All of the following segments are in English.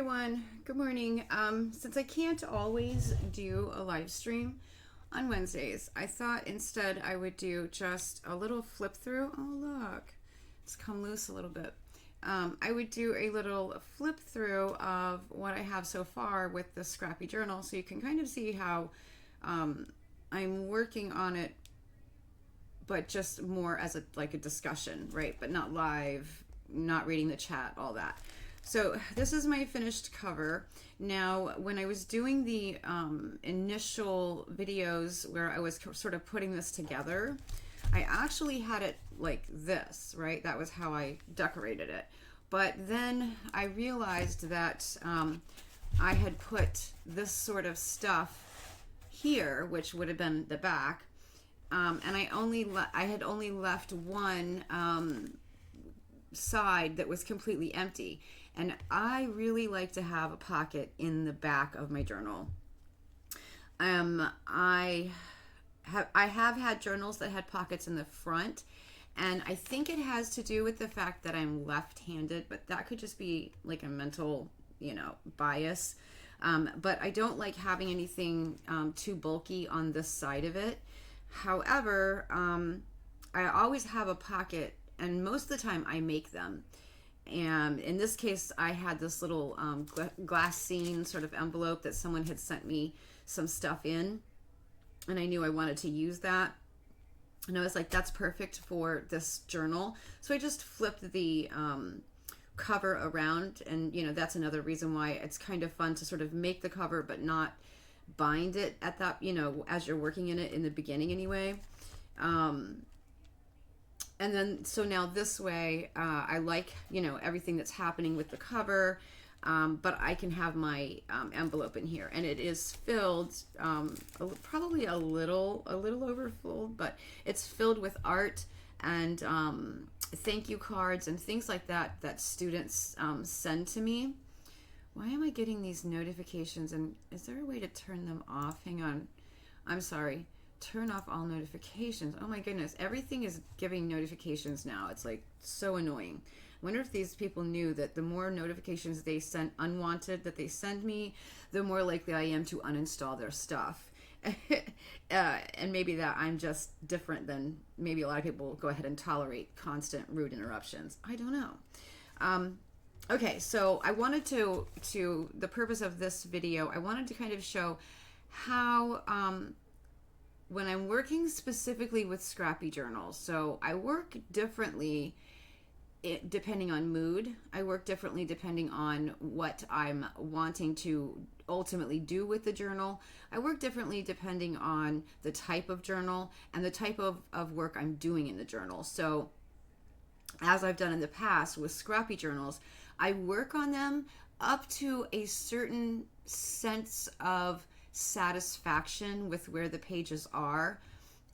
everyone. Good morning. Since I can't always do a live stream on Wednesdays, I thought instead I would do just a little flip through. Oh, look, it's come loose a little bit. I would do a little flip through of what I have so far with the Scrappy journal, so you can kind of see how I'm working on it, but just more as a discussion, right? But not live, not reading the chat, all that. So this is my finished cover. Now, when I was doing the initial videos where I was sort of putting this together, I actually had it like this, right? That was how I decorated it. But then I realized that I had put this sort of stuff here, which would have been the back, and I had only left one side that was completely empty. And I really like to have a pocket in the back of my journal. I have had journals that had pockets in the front, and I think it has to do with the fact that I'm left-handed, but that could just be like a mental, bias. But I don't like having anything too bulky on this side of it. However, I always have a pocket, and most of the time I make them. And in this case, I had this little glassine sort of envelope that someone had sent me some stuff in, and I knew I wanted to use that. And I was like, that's perfect for this journal. So I just flipped the cover around, and that's another reason why it's kind of fun to sort of make the cover but not bind it at that, as you're working in it in the beginning anyway. And then, so now this way, I like, everything that's happening with the cover, but I can have my envelope in here, and it is filled, probably a little overfilled, but it's filled with art and thank you cards and things like that students send to me. Why am I getting these notifications, and is there a way to turn them off? Hang on. I'm sorry. Turn off all notifications. Oh my goodness, everything is giving notifications now. It's like so annoying. I wonder if these people knew that the more notifications they send unwanted that they send me, the more likely I am to uninstall their stuff. And maybe that I'm just different than maybe a lot of people go ahead and tolerate constant rude interruptions. I don't know. Okay, so I wanted to the purpose of this video, I wanted to kind of show how when I'm working specifically with Scrappy journals, so I work differently depending on mood. I work differently depending on what I'm wanting to ultimately do with the journal. I work differently depending on the type of journal and the type of work I'm doing in the journal. So as I've done in the past with Scrappy journals, I work on them up to a certain sense of satisfaction with where the pages are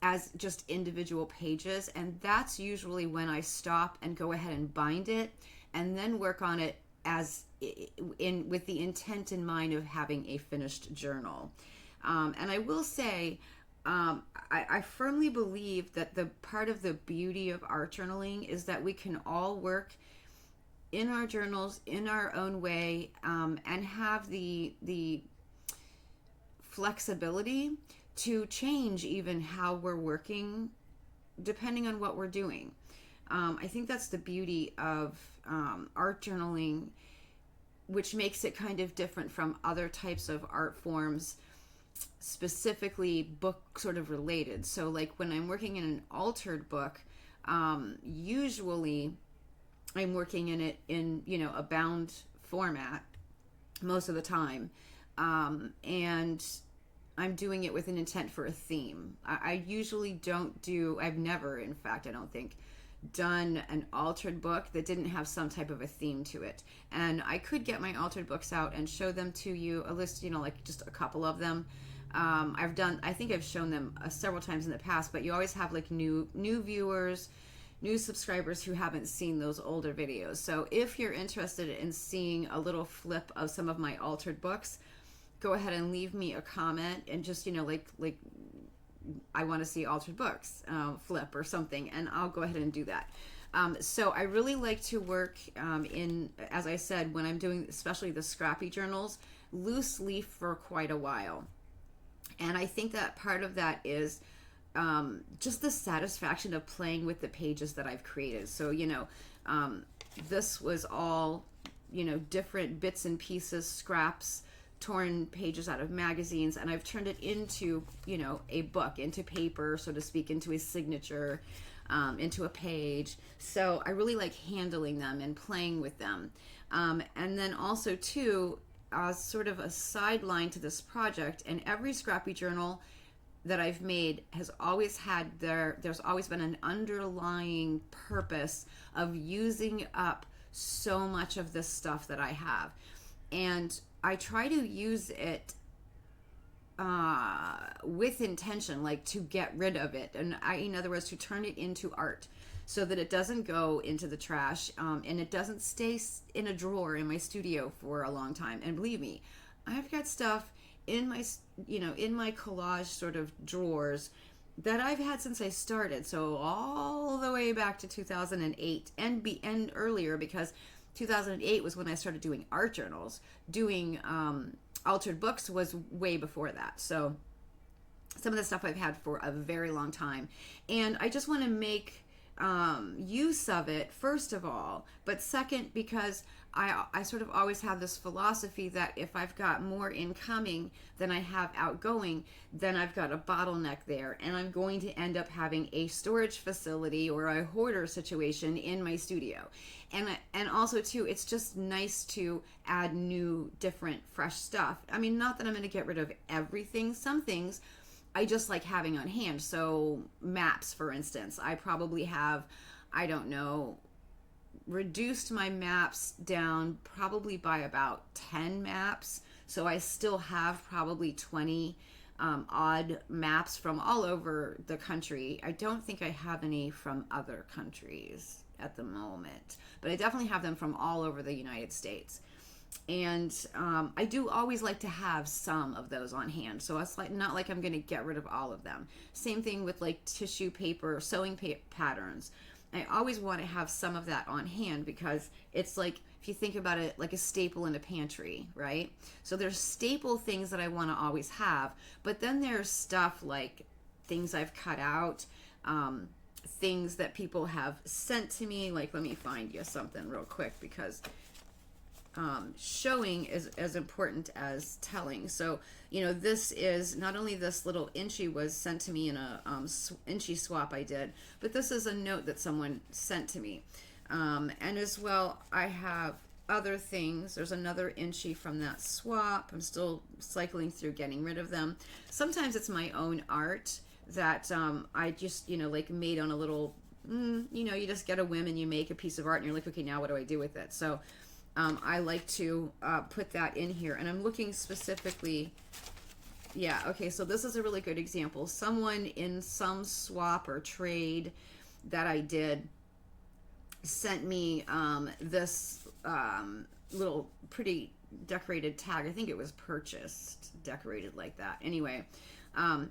as just individual pages, and that's usually when I stop and go ahead and bind it and then work on it as with the intent in mind of having a finished journal. And I will say I firmly believe that the part of the beauty of art journaling is that we can all work in our journals in our own way, and have the flexibility to change even how we're working depending on what we're doing. I think that's the beauty of art journaling, which makes it kind of different from other types of art forms, specifically book sort of related. So like when I'm working in an altered book, usually I'm working in it in, a bound format most of the time. And I'm doing it with an intent for a theme. I usually don't do, I've never, in fact, I don't think, done an altered book that didn't have some type of a theme to it. And I could get my altered books out and show them to you, a list, like just a couple of them. I think I've shown them several times in the past, but you always have like new viewers, new subscribers who haven't seen those older videos. So if you're interested in seeing a little flip of some of my altered books, go ahead and leave me a comment and just, like I want to see altered books flip or something, and I'll go ahead and do that. So I really like to work in, as I said, when I'm doing especially the Scrappy journals, loose leaf for quite a while. And I think that part of that is just the satisfaction of playing with the pages that I've created. So, this was all, different bits and pieces, scraps, torn pages out of magazines, and I've turned it into, a book, into paper, so to speak, into a signature, into a page. So I really like handling them and playing with them. And then also, too, sort of a sideline to this project, and every Scrappy journal that I've made has always had there's always been an underlying purpose of using up so much of this stuff that I have. And I try to use it with intention, like to get rid of it. And in other words, to turn it into art so that it doesn't go into the trash, and it doesn't stay in a drawer in my studio for a long time. And believe me, I've got stuff in my, in my collage sort of drawers that I've had since I started. So all the way back to 2008 and earlier, because 2008 was when I started doing art journals. Doing altered books was way before that. So some of the stuff I've had for a very long time. And I just want to make use of it, first of all, but second, because I sort of always have this philosophy that if I've got more incoming than I have outgoing, then I've got a bottleneck there, and I'm going to end up having a storage facility or a hoarder situation in my studio. And also, too, it's just nice to add new, different, fresh stuff. I mean, not that I'm going to get rid of everything. Some things I just like having on hand. So maps, for instance, I probably have, I don't know, reduced my maps down probably by about 10 maps. So I still have probably 20 odd maps from all over the country. I don't think I have any from other countries at the moment, but I definitely have them from all over the United States. And I do always like to have some of those on hand. So it's like not like I'm going to get rid of all of them. Same thing with like tissue paper, sewing patterns. I always want to have some of that on hand because it's like, if you think about it, like a staple in a pantry, right? So there's staple things that I want to always have, but then there's stuff like things I've cut out, things that people have sent to me. Like, let me find you something real quick, because showing is as important as telling. So, this is not only this little inchy was sent to me in a inchy swap I did, but this is a note that someone sent to me. And as well, I have other things. There's another inchy from that swap. I'm still cycling through getting rid of them. Sometimes it's my own art that I just, like made on a little, you just get a whim and you make a piece of art and you're like, okay, now what do I do with it? So I like to put that in here. And I'm looking specifically, yeah, okay, so this is a really good example. Someone in some swap or trade that I did sent me this little pretty decorated tag. I think it was purchased, decorated like that. Anyway, and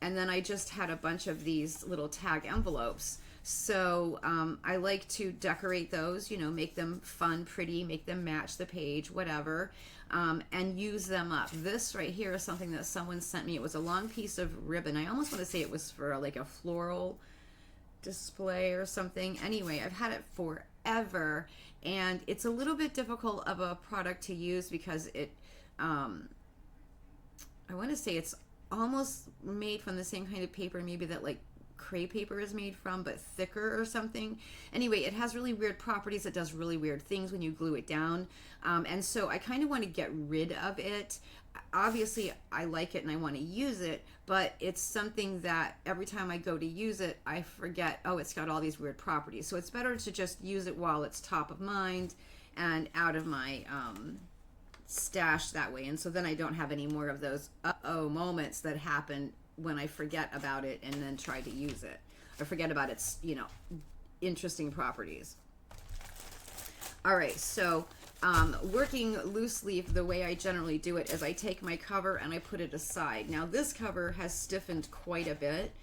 then I just had a bunch of these little tag envelopes. So I like to decorate those, make them fun, pretty, make them match the page, whatever, and use them up. This right here is something that someone sent me. It was a long piece of ribbon. I almost want to say it was for like a floral display or something. Anyway, I've had it forever, and it's a little bit difficult of a product to use because it, I want to say it's almost made from the same kind of paper maybe that like crepe paper is made from, but thicker or something. Anyway, it has really weird properties. It does really weird things when you glue it down. And so I kind of want to get rid of it. Obviously, I like it and I want to use it, but it's something that every time I go to use it, I forget, oh, it's got all these weird properties. So it's better to just use it while it's top of mind and out of my stash that way. And so then I don't have any more of those uh-oh moments that happen when I forget about it and then try to use it, or forget about its, interesting properties. All right, so working loose leaf, the way I generally do it is I take my cover and I put it aside. Now this cover has stiffened quite a bit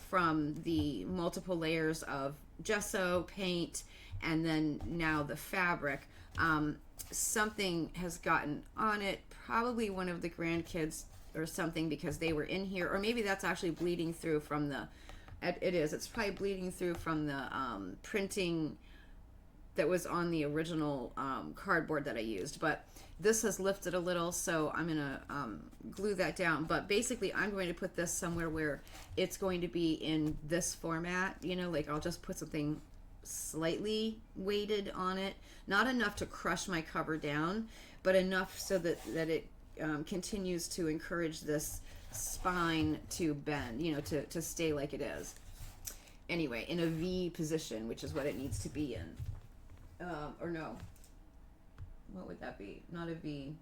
from the multiple layers of gesso, paint, and then now the fabric. Something has gotten on it, probably one of the grandkids or something, because they were in here, or maybe that's actually bleeding through from the, it is, it's probably bleeding through from the printing that was on the original cardboard that I used. But this has lifted a little, so I'm gonna glue that down. But basically I'm going to put this somewhere where it's going to be in this format, you know, like I'll just put something slightly weighted on it, not enough to crush my cover down, but enough so that it continues to encourage this spine to bend, you know, to stay like it is. Anyway, in a V position, which is what it needs to be in. Or no, what would that be? Not a V,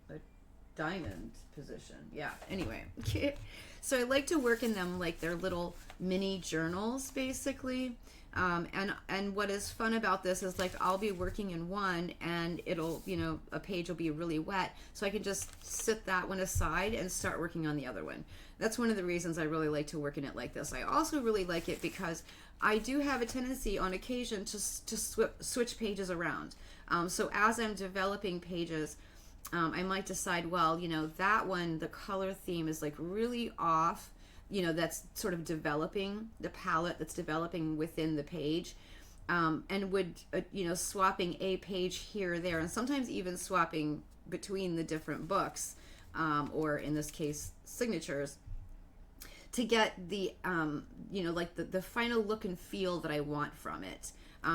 a diamond position. Yeah, anyway. So I like to work in them like they're little mini journals, basically. And what is fun about this is, like, I'll be working in one and it'll, you know, a page will be really wet, so I can just sit that one aside and start working on the other one. That's one of the reasons I really like to work in it like this. I also really like it because I do have a tendency on occasion to switch pages around. So as I'm developing pages, I might decide, well, you know, that one, the color theme is like really off, you know, that's sort of developing, the palette that's developing within the page, and would, you know, swapping a page here or there, and sometimes even swapping between the different books, or in this case, signatures, to get the, you know, like the final look and feel that I want from it.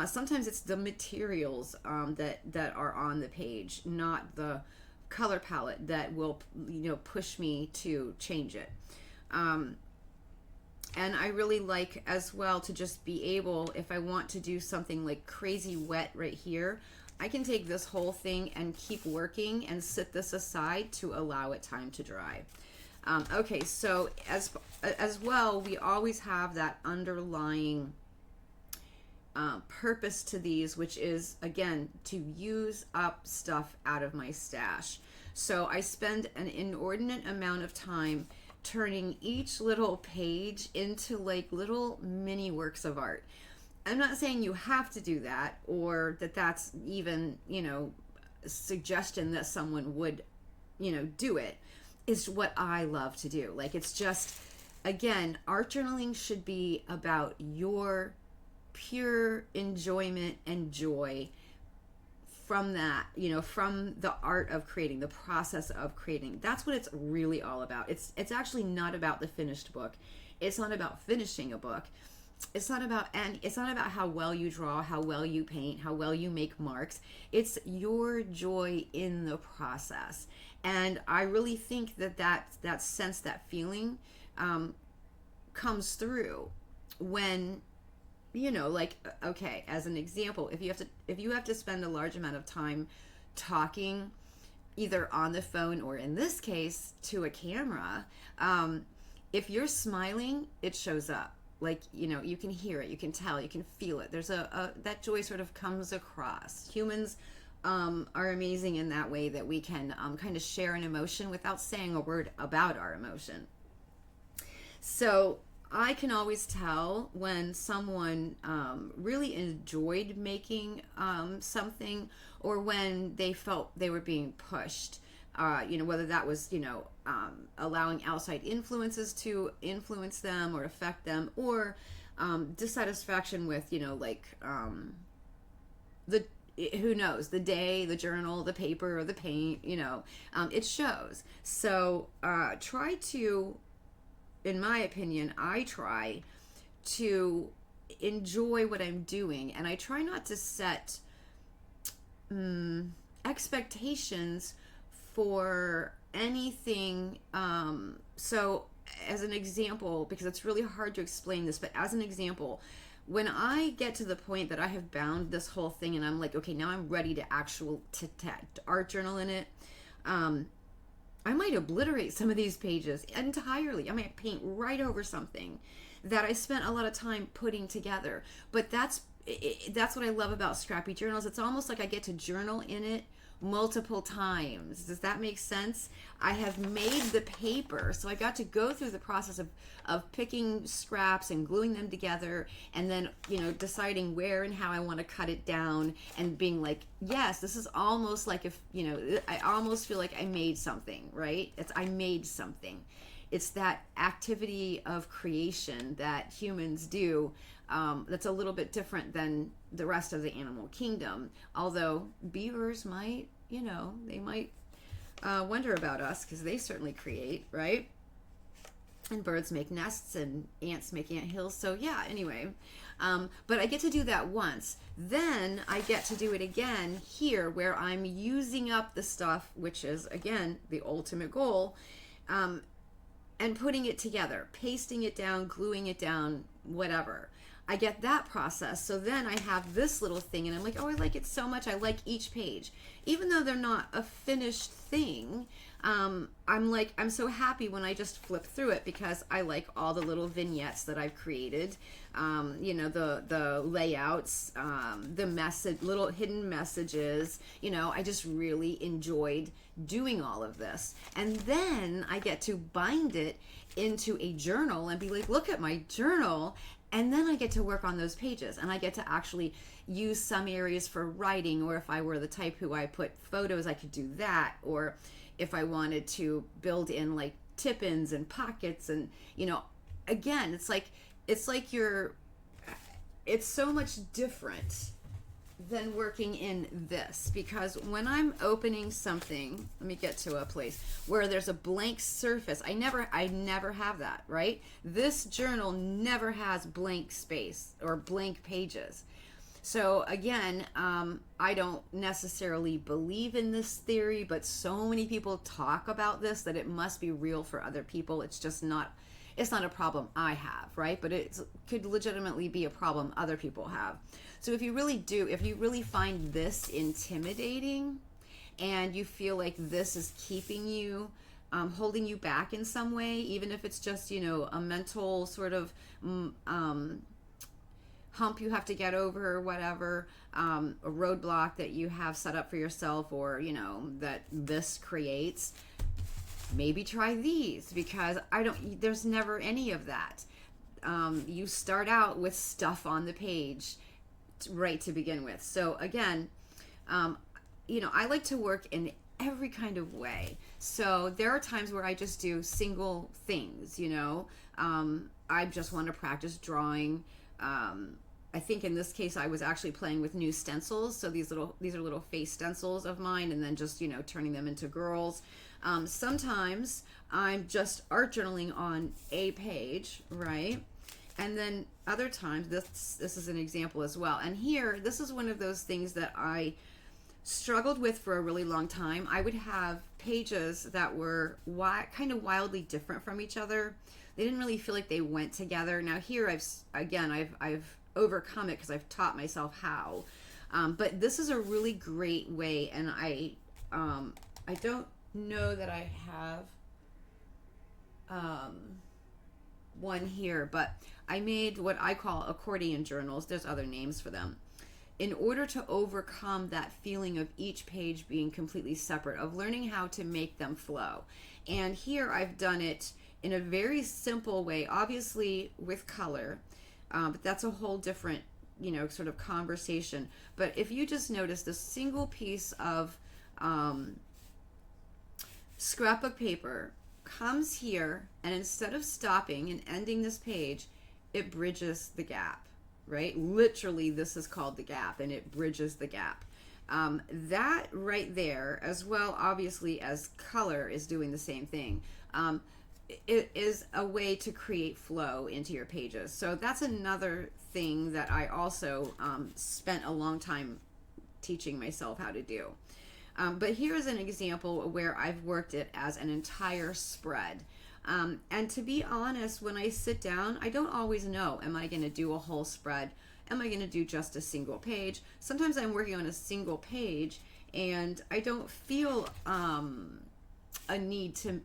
Sometimes it's the materials that are on the page, not the color palette, that will, you know, push me to change it. And I really like as well to just be able, if I want to do something like crazy wet right here, I can take this whole thing and keep working and sit this aside to allow it time to dry. Okay, so as well, we always have that underlying purpose to these, which is, again, to use up stuff out of my stash. So I spend an inordinate amount of time turning each little page into like little mini works of art. I'm not saying you have to do that, or that that's even, you know, a suggestion that someone would, you know, do it. It's what I love to do. Like, it's just, again, art journaling should be about your pure enjoyment and joy from that, you know, from the art of creating, the process of creating. That's what it's really all about. It's actually not about the finished book. It's not about finishing a book. It's not about how well you draw, how well you paint, how well you make marks. It's your joy in the process. And I really think that sense, that feeling, comes through when, you know, like, okay, as an example, if you have to spend a large amount of time talking, either on the phone or, in this case, to a camera, if you're smiling, it shows up. Like, you know, you can hear it, you can tell, you can feel it. There's that joy sort of comes across. Humans are amazing in that way, that we can kind of share an emotion without saying a word about our emotion. So I can always tell when someone really enjoyed making something, or when they felt they were being pushed. You know, whether that was, you know, allowing outside influences to influence them or affect them, or dissatisfaction with, you know, like who knows, the day, the journal, the paper, or the paint, you know, it shows. So try to, in my opinion, I try to enjoy what I'm doing, and I try not to set expectations for anything. So as an example, because it's really hard to explain this, but as an example, when I get to the point that I have bound this whole thing and I'm like, okay, now I'm ready to art journal in it, I might obliterate some of these pages entirely. I might paint right over something that I spent a lot of time putting together. But that's what I love about Scrappy journals. It's almost like I get to journal in it multiple times. Does that make sense? I have made the paper, so I got to go through the process of picking scraps and gluing them together, and then, you know, deciding where and how I want to cut it down, and being like, yes, this is almost like, if, you know, I almost feel like I made something, right? I made something. It's that activity of creation that humans do, that's a little bit different than the rest of the animal kingdom. Although beavers might, you know, they might wonder about us, because they certainly create, right? And birds make nests, and ants make ant hills. So yeah, anyway, but I get to do that once. Then I get to do it again here, where I'm using up the stuff, which is, again, the ultimate goal, and putting it together, pasting it down, gluing it down, whatever. I get that process. So then I have this little thing, and I'm like, oh, I like it so much. I like each page. Even though they're not a finished thing, I'm so happy when I just flip through it, because I like all the little vignettes that I've created, you know, the layouts, the little hidden messages. You know, I just really enjoyed doing all of this. And then I get to bind it into a journal and be like, look at my journal. And then I get to work on those pages, and I get to actually use some areas for writing, or if I were the type who I put photos, I could do that. Or if I wanted to build in like tip-ins and pockets, and, you know, again, it's like it's so much different than working in this, because when I'm opening something, let me get to a place where there's a blank surface. I never have that, right? This journal never has blank space or blank pages. So again, I don't necessarily believe in this theory, but so many people talk about this that it must be real for other people. It's just not. It's not a problem I have, right? But it could legitimately be a problem other people have. So if you really find this intimidating, and you feel like this is keeping you, holding you back in some way, even if it's just, you know, a mental sort of hump you have to get over, or whatever, a roadblock that you have set up for yourself, or, you know, that this creates, maybe try these, because there's never any of that. You start out with stuff on the page right to begin with. So again, you know, I like to work in every kind of way. So there are times where I just do single things, you know. I just want to practice drawing. I think in this case I was actually playing with new stencils. So these are little face stencils of mine, and then just, you know, turning them into girls. Sometimes I'm just art journaling on a page, right? And then other times, this is an example as well. And here, this is one of those things that I struggled with for a really long time. I would have pages that were kind of wildly different from each other. They didn't really feel like they went together. Now here, I've overcome it, because I've taught myself how. But this is a really great way, and I don't know that I have one here, but I made what I call accordion journals. There's other names for them, in order to overcome that feeling of each page being completely separate, of learning how to make them flow. And here I've done it in a very simple way, obviously with color, but that's a whole different, you know, sort of conversation. But if you just notice this single piece of scrapbook paper comes here, and instead of stopping and ending this page, it bridges the gap, right? Literally, this is called the gap, and it bridges the gap. That right there, as well, obviously, as color is doing the same thing. It is a way to create flow into your pages. So that's another thing that I also spent a long time teaching myself how to do. But here's an example where I've worked it as an entire spread. And to be honest, when I sit down, I don't always know, am I going to do a whole spread? Am I going to do just a single page? Sometimes I'm working on a single page, and I don't feel a need to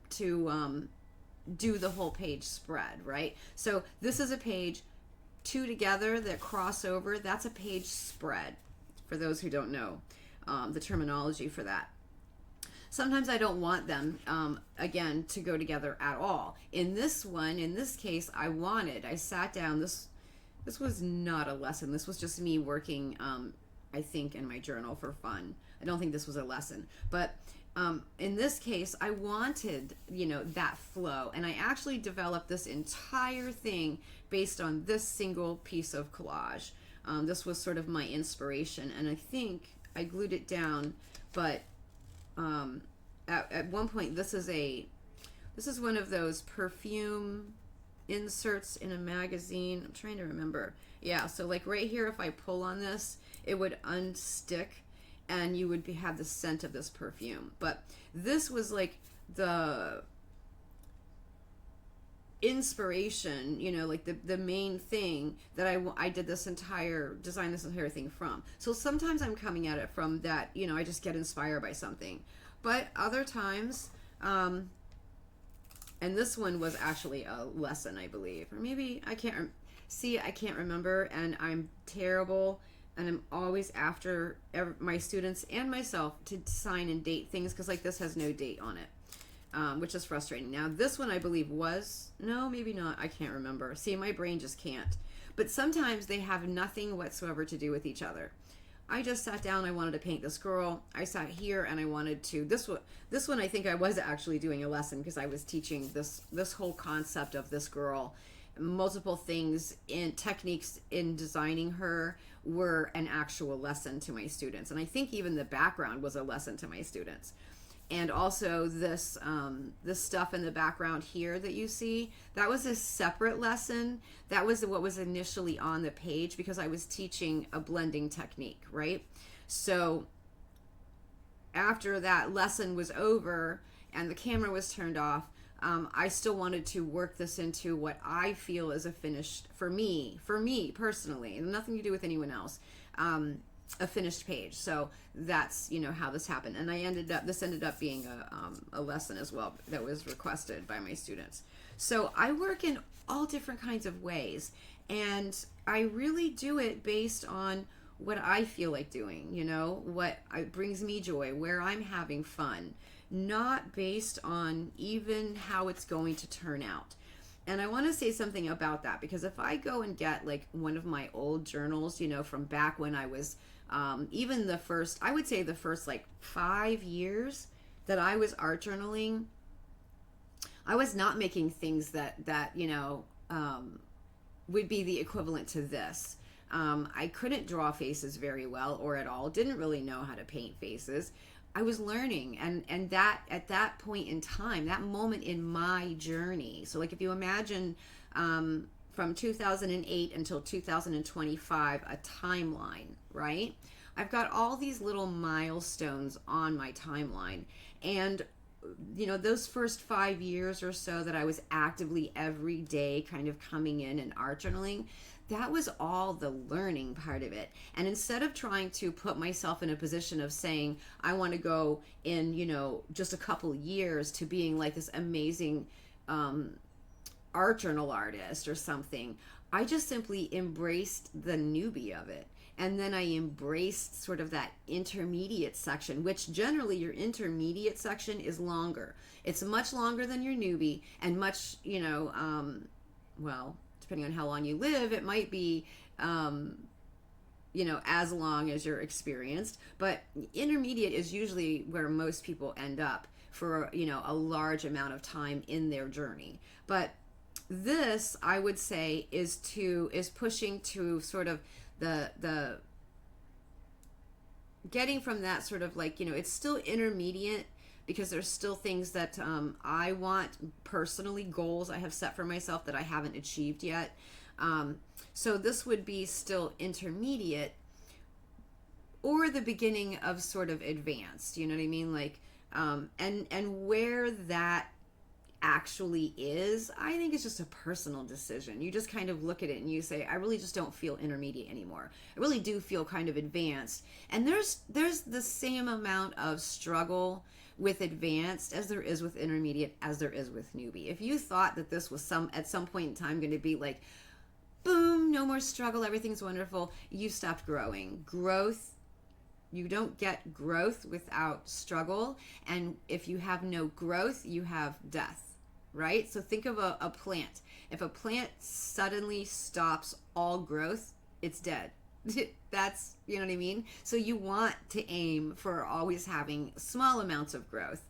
do the whole page spread, right? So this is a page, two together that cross over. That's a page spread, for those who don't know. the terminology for that. Sometimes I don't want them, again, to go together at all. In this case, I sat down. This was not a lesson. This was just me working, I think, in my journal for fun. I don't think this was a lesson. But in this case, I wanted, that flow. And I actually developed this entire thing based on this single piece of collage. This was sort of my inspiration. And I think I glued it down, but at one point, this is one of those perfume inserts in a magazine. I'm trying to remember. Yeah, so like right here, if I pull on this, it would unstick and you would have the scent of this perfume. But this was like the inspiration, like the main thing that I did designed this entire thing from. So sometimes I'm coming at it from that, I just get inspired by something. But other times, and this one was actually a lesson, I believe. Or maybe, I can't remember, and I'm terrible, and I'm always after my students and myself to sign and date things, because like this has no date on it, which is frustrating. Now, this one I believe no, maybe not, I can't remember. See, my brain just can't. But sometimes they have nothing whatsoever to do with each other. I just sat down, I wanted to paint this girl. I sat here and I wanted to, this one I think I was actually doing a lesson, because I was teaching this whole concept of this girl. Multiple things in techniques in designing her were an actual lesson to my students. And I think even the background was a lesson to my students. And also this stuff in the background here that you see, that was a separate lesson. That was what was initially on the page, because I was teaching a blending technique, right? So after that lesson was over and the camera was turned off, I still wanted to work this into what I feel is a finished, for me personally, and nothing to do with anyone else, a finished page. So that's, how this happened. And this ended up being a lesson as well that was requested by my students. So I work in all different kinds of ways, and I really do it based on what I feel like doing, what brings me joy, where I'm having fun, not based on even how it's going to turn out. And I want to say something about that, because if I go and get like one of my old journals, from back when I was, even I would say the first like 5 years that I was art journaling, I was not making things that would be the equivalent to this. I couldn't draw faces very well, or at all. Didn't really know how to paint faces. I was learning, and that at that point in time, that moment in my journey. So like if you imagine from 2008 until 2025, a timeline, right? I've got all these little milestones on my timeline, and those first 5 years or so that I was actively every day kind of coming in and art journaling, that was all the learning part of it. And instead of trying to put myself in a position of saying, I want to go in, just a couple years to being like this amazing art journal artist or something, I just simply embraced the newbie of it. And then I embraced sort of that intermediate section, which generally your intermediate section is longer. It's much longer than your newbie, and much, well, depending on how long you live, it might be, as long as you're experienced. But intermediate is usually where most people end up for, a large amount of time in their journey. But this, I would say, is pushing to sort of the getting from that sort of like, it's still intermediate, because there's still things that I want personally, goals I have set for myself that I haven't achieved yet. So this would be still intermediate, or the beginning of sort of advanced, you know what I mean? Like, and where that actually is, I think it's just a personal decision. You just kind of look at it and you say, I really just don't feel intermediate anymore. I really do feel kind of advanced. And there's the same amount of struggle with advanced as there is with intermediate as there is with newbie. If you thought that this was at some point in time going to be like, boom, no more struggle, everything's wonderful, you stopped growing. Growth you don't get growth without struggle, and if you have no growth, you have death, right? So think of a plant. If a plant suddenly stops all growth, it's dead. That's, you know what I mean? So you want to aim for always having small amounts of growth.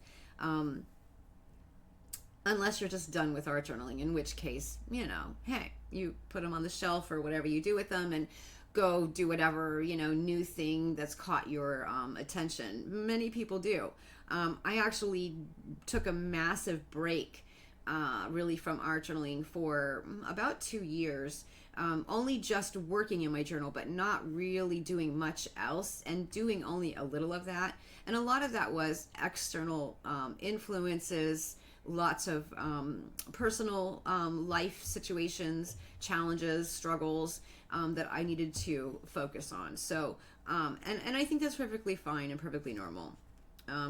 Unless you're just done with art journaling, in which case, you know, hey, you put them on the shelf or whatever you do with them and go do whatever, you know, new thing that's caught your attention. Many people do. I actually took a massive break really from art journaling for about 2 years, only just working in my journal, but not really doing much else, and doing only a little of that. And a lot of that was external influences, lots of personal life situations, challenges, struggles that I needed to focus on. So, and I think that's perfectly fine and perfectly normal.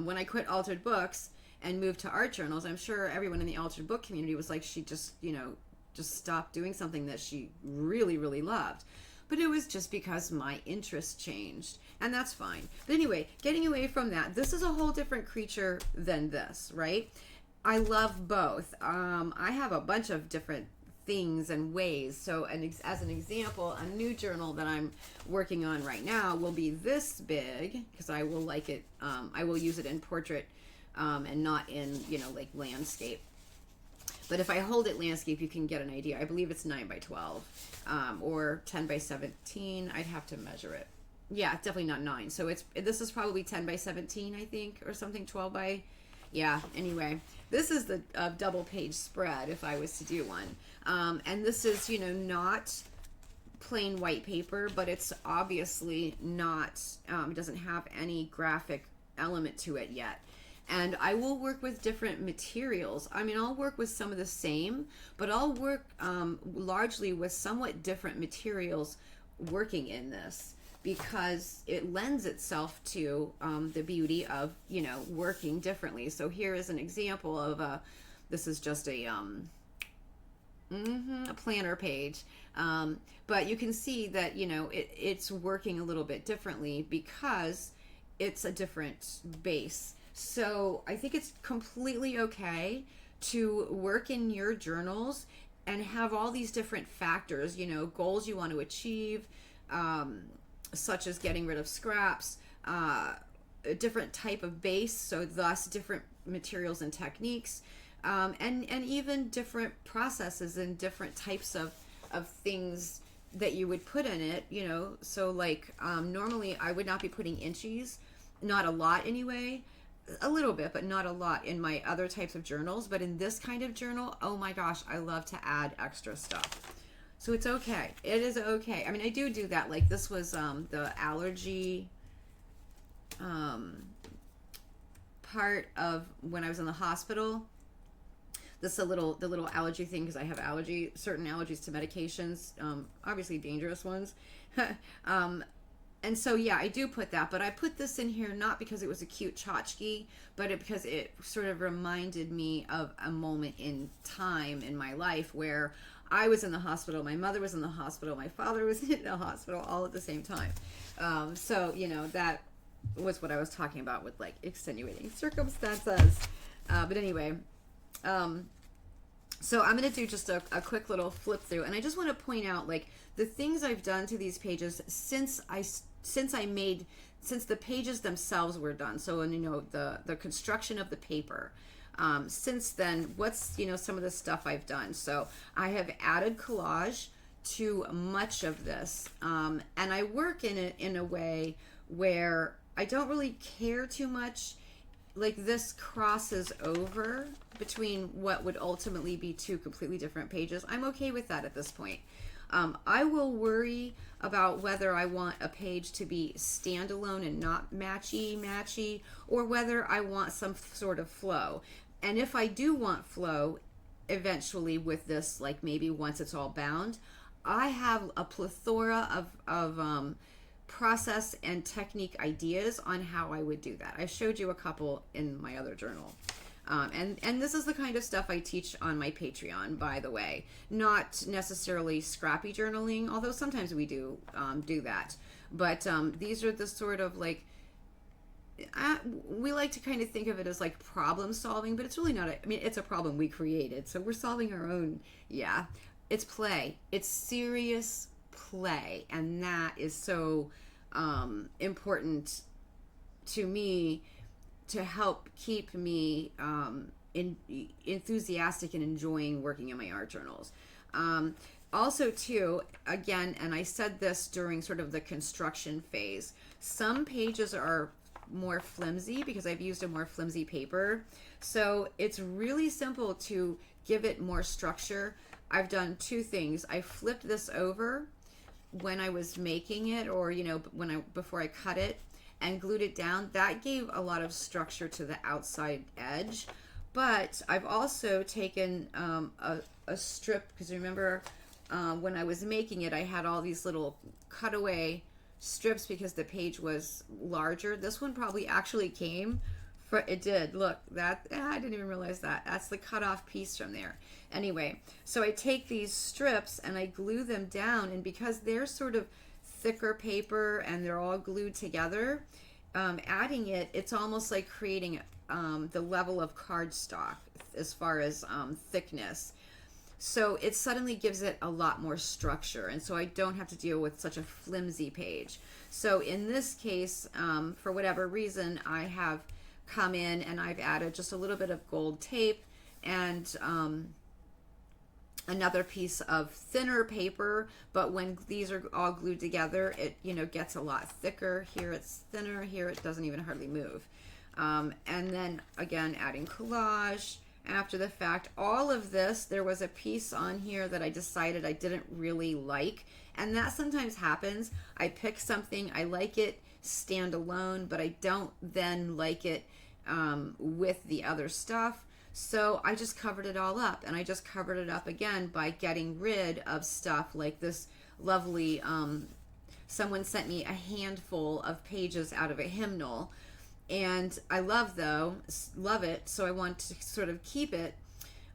When I quit Altered Books and moved to art journals, I'm sure everyone in the Altered Book community was like, she just, you know, just stopped doing something that she really, really loved. But it was just because my interest changed, and that's fine. But anyway, getting away from that, this is a whole different creature than this, right? I love both. I have a bunch of different things and ways. So, as an example, a new journal that I'm working on right now will be this big, because I will like it. I will use it in portrait and not in, you know, like landscape. But if I hold it landscape, you can get an idea. I believe it's 9 by 12 or 10 by 17. I'd have to measure it. Yeah, definitely not 9. So this is probably 10 by 17, I think, or something, 12 by... Yeah, anyway, this is the double page spread if I was to do one. And this is, you know, not plain white paper, but it's obviously not, it doesn't have any graphic element to it yet. And I will work with different materials. I mean, I'll work with some of the same, but I'll work largely with somewhat different materials working in this, because it lends itself to the beauty of, you know, working differently. So here is an example of this is just a planner page. But you can see that, you know, it's working a little bit differently because it's a different base. So I think it's completely okay to work in your journals and have all these different factors, you know, goals you want to achieve, such as getting rid of scraps, a different type of base, so thus different materials and techniques, and even different processes and different types of things that you would put in it, you know. So like normally I would not be putting inchies, not a lot anyway, a little bit, but not a lot in my other types of journals. But in this kind of journal, oh my gosh, I love to add extra stuff. So it's okay. It is okay. I mean, I do that. Like this was the allergy part of when I was in the hospital. This is the little allergy thing, because I have certain allergies to medications, obviously dangerous ones. And so, yeah, I do put that, but I put this in here not because it was a cute tchotchke, but because it sort of reminded me of a moment in time in my life where I was in the hospital, my mother was in the hospital, my father was in the hospital, all at the same time. So, you know, that was what I was talking about with, like, extenuating circumstances. But anyway, so I'm going to do just a quick little flip through, and I just want to point out, like, the things I've done to these pages since the pages themselves were done. So, and, you know, the construction of the paper. Since then, what's, you know, some of the stuff I've done. So I have added collage to much of this, and I work in a way where I don't really care too much. Like this crosses over between what would ultimately be two completely different pages. I'm okay with that at this point. I will worry about whether I want a page to be standalone and not matchy, or whether I want some sort of flow. And if I do want flow eventually with this, like maybe once it's all bound, I have a plethora of process and technique ideas on how I would do that. I showed you a couple in my other journal. And this is the kind of stuff I teach on my Patreon, by the way. Not necessarily scrappy journaling, although sometimes we do that. But these are the sort of like we like to kind of think of it as like problem solving, but it's really not. I mean, it's a problem we created, so we're solving our own. Yeah, it's play. It's serious play, and that is so important to me to help keep me enthusiastic and enjoying working in my art journals. Also, too, again, and I said this during sort of the construction phase, some pages are more flimsy because I've used a more flimsy paper. So it's really simple to give it more structure. I've done two things. I flipped this over when I was making it, or before I cut it, and glued it down. That gave a lot of structure to the outside edge. But I've also taken a strip, because remember when I was making it, I had all these little cutaway strips because the page was larger. This one probably actually came for, it did, look, that, I didn't even realize that. That's the cut off piece from there. Anyway, so I take these strips and I glue them down, and because they're sort of thicker paper and they're all glued together, adding it, it's almost like creating the level of cardstock as far as thickness. So it suddenly gives it a lot more structure, and so I don't have to deal with such a flimsy page. So in this case, for whatever reason, I have come in and I've added just a little bit of gold tape and another piece of thinner paper, but when these are all glued together, it gets a lot thicker. Here it's thinner, here it doesn't even hardly move. And then again, adding collage after the fact. All of this, there was a piece on here that I decided I didn't really like, and that sometimes happens. I pick something, I like it standalone, but I don't then like it with the other stuff. So I just covered it all up, and I just covered it up again by getting rid of stuff like this lovely, someone sent me a handful of pages out of a hymnal, and I love it, so I want to sort of keep it,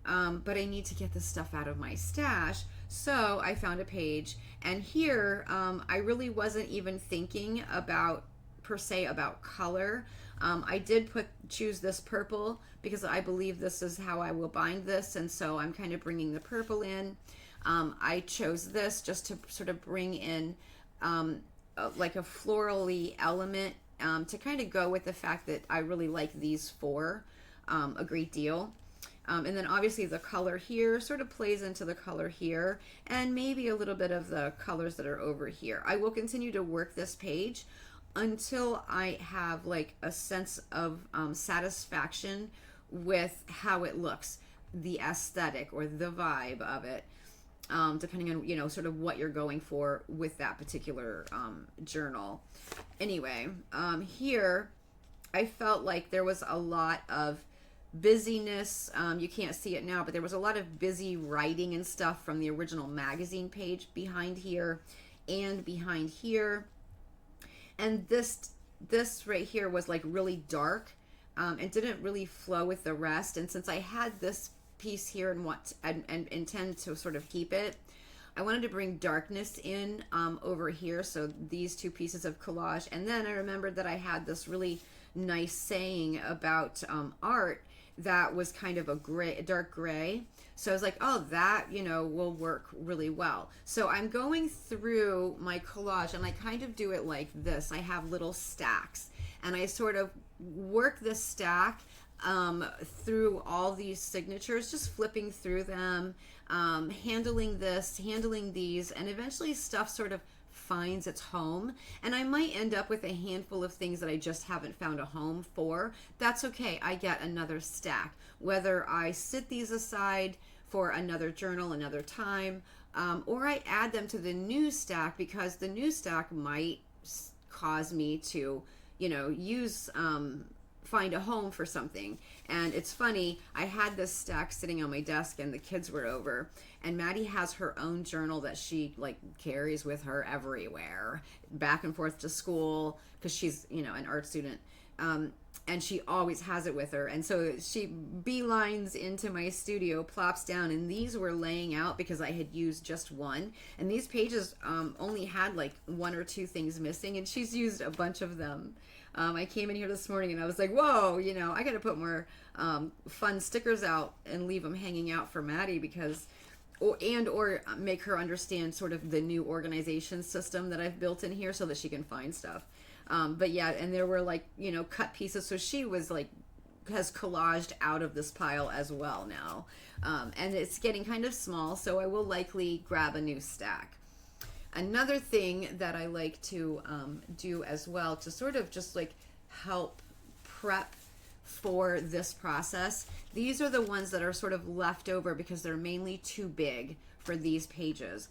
but I need to get this stuff out of my stash. So I found a page, and here I really wasn't even thinking about per se about color. I did choose this purple because I believe this is how I will bind this, and so I'm kind of bringing the purple in. I chose this just to sort of bring in like a florally element, to kind of go with the fact that I really like these four a great deal. And then obviously the color here sort of plays into the color here, and maybe a little bit of the colors that are over here. I will continue to work this page until I have like a sense of satisfaction with how it looks, the aesthetic or the vibe of it, depending on sort of what you're going for with that particular journal. Anyway, here I felt like there was a lot of busyness. You can't see it now, but there was a lot of busy writing and stuff from the original magazine page behind here and behind here. And this right here was like really dark, and didn't really flow with the rest. And since I had this piece here and intend to sort of keep it, I wanted to bring darkness in over here. So these two pieces of collage, and then I remembered that I had this really nice saying about art that was kind of a dark gray. So I was like, oh, that, will work really well. So I'm going through my collage, and I kind of do it like this. I have little stacks, and I sort of work this stack through all these signatures, just flipping through them, handling this, handling these, and eventually stuff sort of finds its home. And I might end up with a handful of things that I just haven't found a home for. That's okay. I get another stack, whether I sit these aside for another journal another time, or I add them to the new stack, because the new stack might cause me to find a home for something. And it's funny, I had this stack sitting on my desk and the kids were over, and Maddie has her own journal that she carries with her everywhere, back and forth to school, because she's an art student, and she always has it with her. And so she beelines into my studio, plops down, and these were laying out because I had used just one, and these pages only had like one or two things missing, and she's used a bunch of them. I came in here this morning and I was like, whoa, you know, I got to put more fun stickers out and leave them hanging out for Maddie because, or make her understand sort of the new organization system that I've built in here so that she can find stuff. But yeah, and there were like, you know, cut pieces. So she was like, has collaged out of this pile as well now. And it's getting kind of small, so I will likely grab a new stack. Another thing that I like to do as well to sort of just like help prep for this process, these are the ones that are sort of left over because they're mainly too big for these pages.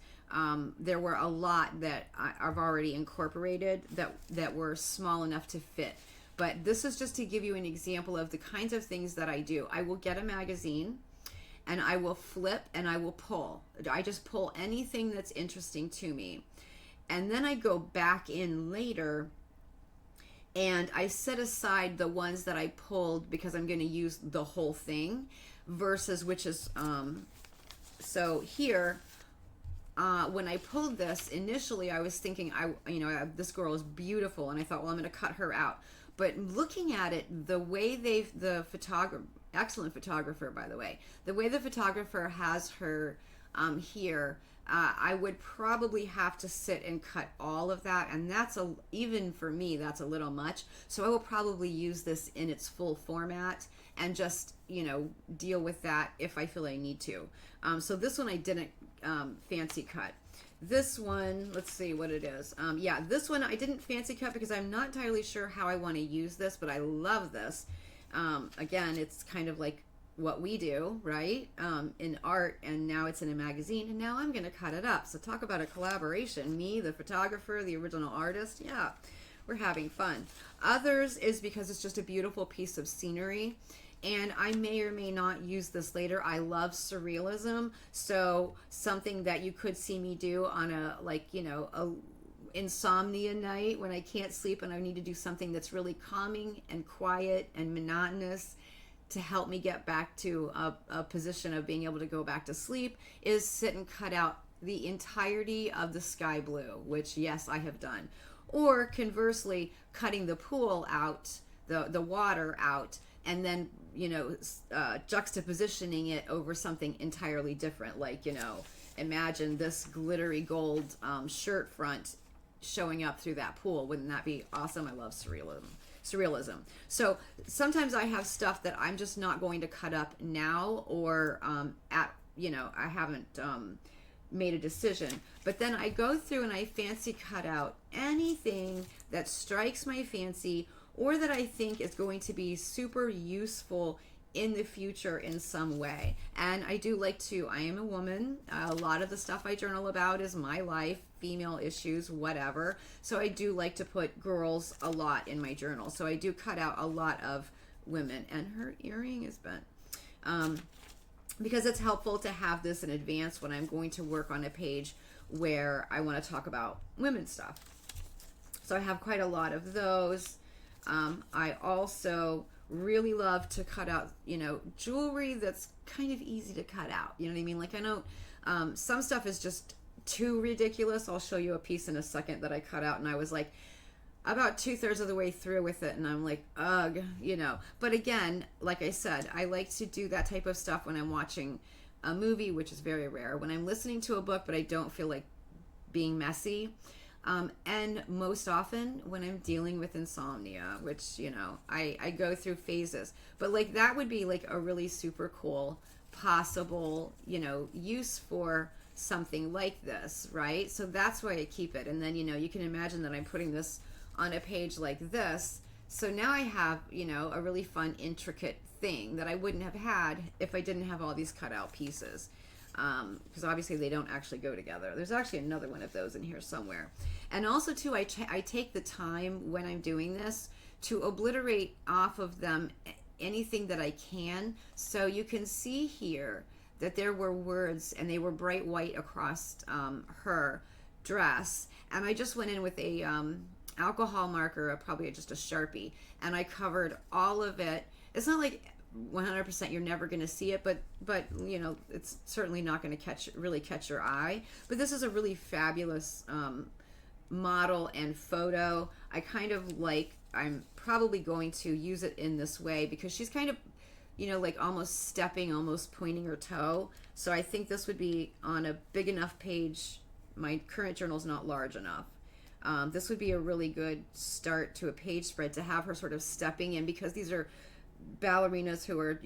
There were a lot that I've already incorporated that were small enough to fit. But this is just to give you an example of the kinds of things that I do. I will get a magazine and I will flip and I will pull. I just pull anything that's interesting to me. And then I go back in later and I set aside the ones that I pulled because I'm going to use the whole thing versus which is, so here, when I pulled this, initially I was thinking, this girl is beautiful and I thought, well, I'm going to cut her out. But looking at it, the way excellent photographer, by the way, the way the photographer has her here, I would probably have to sit and cut all of that. And even for me, that's a little much. So I will probably use this in its full format and just, deal with that if I feel I need to. So this one I didn't fancy cut. This one, let's see what it is. This one I didn't fancy cut because I'm not entirely sure how I want to use this, but I love this. Again, it's kind of like what we do, right? In art, and now it's in a magazine, and now I'm going to cut it up. So talk about a collaboration. Me, the photographer, the original artist. Yeah, we're having fun. Others is because it's just a beautiful piece of scenery. And I may or may not use this later. I love surrealism. So something that you could see me do on a insomnia night when I can't sleep and I need to do something that's really calming and quiet and monotonous to help me get back to a position of being able to go back to sleep is sit and cut out the entirety of the sky blue, which yes, I have done. Or conversely, cutting the pool out, the water out, and then juxtapositioning it over something entirely different, like imagine this glittery gold shirt front showing up through that pool. Wouldn't that be awesome? I love surrealism. So sometimes I have stuff that I'm just not going to cut up now, or I haven't made a decision, but then I go through and I fancy cut out anything that strikes my fancy or that I think is going to be super useful in the future in some way. And I do like to, I am a woman, a lot of the stuff I journal about is my life, female issues, whatever. So I do like to put girls a lot in my journal. So I do cut out a lot of women. And her earring is bent. Because it's helpful to have this in advance when I'm going to work on a page where I want to talk about women's stuff. So I have quite a lot of those. I also really love to cut out, jewelry that's kind of easy to cut out. You know what I mean? Like I know some stuff is just too ridiculous. I'll show you a piece in a second that I cut out and I was like about 2/3 of the way through with it and I'm like, ugh, But again, like I said, I like to do that type of stuff when I'm watching a movie, which is very rare. When I'm listening to a book, but I don't feel like being messy. And most often when I'm dealing with insomnia, which, I go through phases, but like that would be like a really super cool possible, use for something like this, right? So that's why I keep it. And then, you can imagine that I'm putting this on a page like this. So now I have, a really fun, intricate thing that I wouldn't have had if I didn't have all these cut out pieces. Because obviously they don't actually go together. There's actually another one of those in here somewhere. And also too, I take the time when I'm doing this to obliterate off of them anything that I can. So you can see here that there were words and they were bright white across her dress. And I just went in with a alcohol marker, probably just a Sharpie, and I covered all of it. It's not like 100% you're never going to see it, but it's certainly not going to really catch your eye. But this is a really fabulous model and photo. I kind of like I'm probably going to use it in this way because she's kind of, like almost stepping, almost pointing her toe. So I think this would be on a big enough page. My current journal's not large enough. This would be a really good start to a page spread to have her sort of stepping in, because these are ballerinas who are,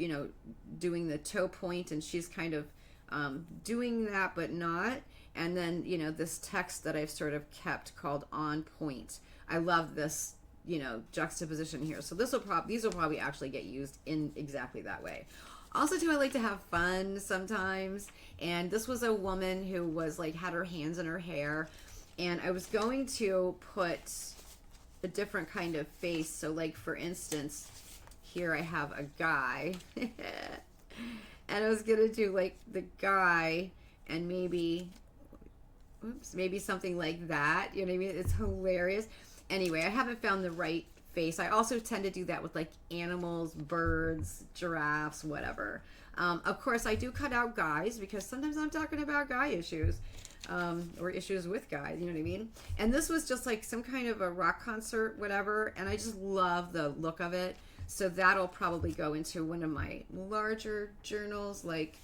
doing the toe point, and she's kind of doing that but not. And then, this text that I've sort of kept called on point. I love this, juxtaposition here. So these will probably actually get used in exactly that way. Also, too, I like to have fun sometimes. And this was a woman who was like, had her hands in her hair. And I was going to put a different kind of face. So like, for instance, here I have a guy. And I was going to do like the guy and maybe something like that. You know what I mean? It's hilarious. Anyway, I haven't found the right face. I also tend to do that with like animals, birds, giraffes, whatever. Of course, I do cut out guys because sometimes I'm talking about guy issues, or issues with guys, you know what I mean? And this was just like some kind of a rock concert, whatever, and I just love the look of it. So that'll probably go into one of my larger journals. Like,